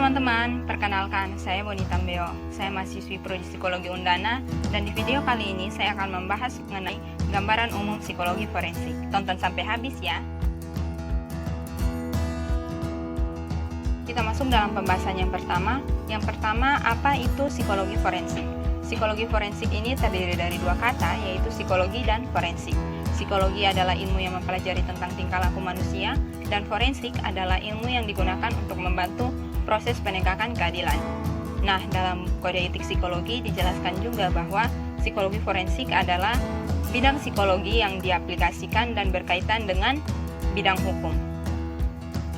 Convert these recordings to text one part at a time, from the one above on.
teman-teman, perkenalkan, saya Bonita Mbeo. Saya mahasiswi Prodi Psikologi Undana, dan di video kali ini saya akan membahas mengenai gambaran umum psikologi forensik. Tonton sampai habis ya. Kita masuk dalam pembahasan yang pertama. Yang pertama, apa itu psikologi forensik? Psikologi forensik ini terdiri dari dua kata, yaitu psikologi dan forensik. Psikologi adalah ilmu yang mempelajari tentang tingkah laku manusia, dan forensik adalah ilmu yang digunakan untuk membantu proses penegakan keadilan. Nah, dalam kode etik psikologi dijelaskan juga bahwa psikologi forensik adalah bidang psikologi yang diaplikasikan dan berkaitan dengan bidang hukum.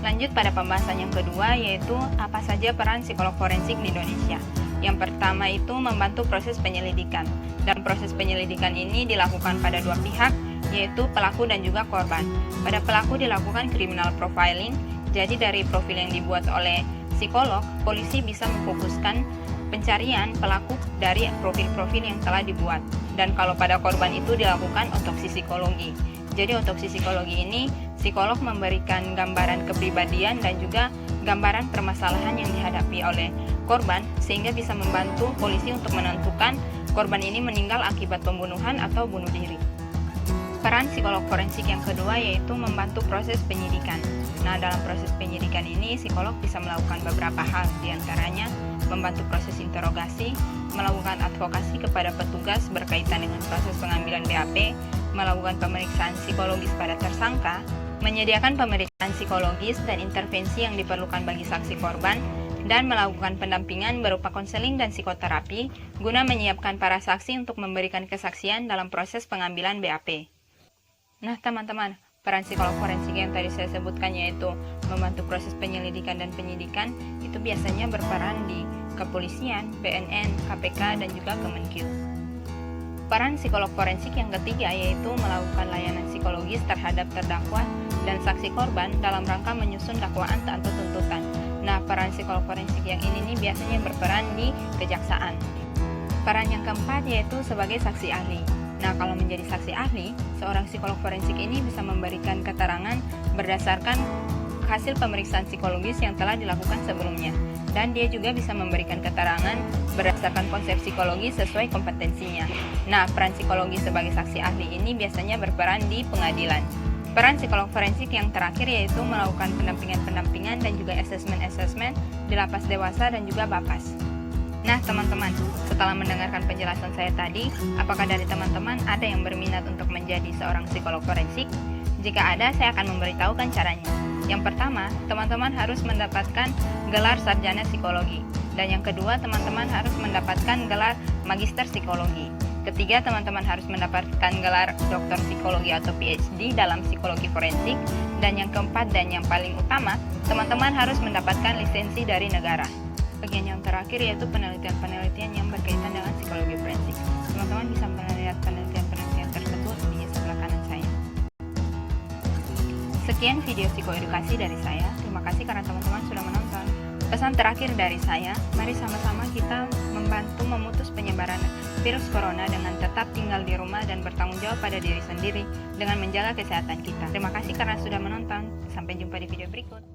Lanjut pada pembahasan yang kedua, yaitu apa saja peran psikolog forensik di Indonesia. Yang pertama itu membantu proses penyelidikan, dan proses penyelidikan ini dilakukan pada dua pihak, yaitu pelaku dan juga korban. Pada pelaku dilakukan criminal profiling, jadi dari profil yang dibuat oleh psikolog, polisi bisa memfokuskan pencarian pelaku dari profil-profil yang telah dibuat. Dan kalau pada korban itu dilakukan otopsi psikologi. Jadi otopsi psikologi ini, psikolog memberikan gambaran kepribadian dan juga gambaran permasalahan yang dihadapi oleh korban, sehingga bisa membantu polisi untuk menentukan korban ini meninggal akibat pembunuhan atau bunuh diri. Peran psikolog forensik yang kedua yaitu membantu proses penyidikan. Nah, dalam proses penyidikan ini, psikolog bisa melakukan beberapa hal, diantaranya membantu proses interogasi, melakukan advokasi kepada petugas berkaitan dengan proses pengambilan BAP, melakukan pemeriksaan psikologis pada tersangka, menyediakan pemeriksaan psikologis dan intervensi yang diperlukan bagi saksi korban, dan melakukan pendampingan berupa konseling dan psikoterapi guna menyiapkan para saksi untuk memberikan kesaksian dalam proses pengambilan BAP. Nah teman-teman, peran psikolog forensik yang tadi saya sebutkan yaitu membantu proses penyelidikan dan penyidikan itu biasanya berperan di kepolisian, BNN, KPK, dan juga Kemenkyu. Peran psikolog forensik yang ketiga yaitu melakukan layanan psikologis terhadap terdakwa dan saksi korban dalam rangka menyusun dakwaan atau tuntutan. Nah, peran psikolog forensik yang ini nih biasanya berperan di kejaksaan. Peran yang keempat yaitu sebagai saksi ahli. Nah, kalau menjadi saksi ahli, seorang psikolog forensik ini bisa memberikan keterangan berdasarkan hasil pemeriksaan psikologis yang telah dilakukan sebelumnya. Dan dia juga bisa memberikan keterangan berdasarkan konsep psikologi sesuai kompetensinya. Nah, peran psikologi sebagai saksi ahli ini biasanya berperan di pengadilan. Peran psikolog forensik yang terakhir yaitu melakukan pendampingan-pendampingan dan juga asesmen-asesmen di lapas dewasa dan juga Bapas. Nah teman-teman, setelah mendengarkan penjelasan saya tadi, apakah dari teman-teman ada yang berminat untuk menjadi seorang psikolog forensik? Jika ada, saya akan memberitahukan caranya. Yang pertama, teman-teman harus mendapatkan gelar sarjana psikologi. Dan yang kedua, teman-teman harus mendapatkan gelar magister psikologi. Ketiga, teman-teman harus mendapatkan gelar doktor psikologi atau PhD dalam psikologi forensik. Dan yang keempat dan yang paling utama, teman-teman harus mendapatkan lisensi dari negara. Bagian yang terakhir yaitu penelitian-penelitian yang berkaitan dengan psikologi forensik. Teman-teman bisa melihat penelitian-penelitian tersebut di sebelah kanan saya. Sekian video psikoedukasi dari saya. Terima kasih karena teman-teman sudah menonton. Pesan terakhir dari saya, mari sama-sama kita membantu memutus penyebaran virus corona dengan tetap tinggal di rumah dan bertanggung jawab pada diri sendiri dengan menjaga kesehatan kita. Terima kasih karena sudah menonton. Sampai jumpa di video berikut.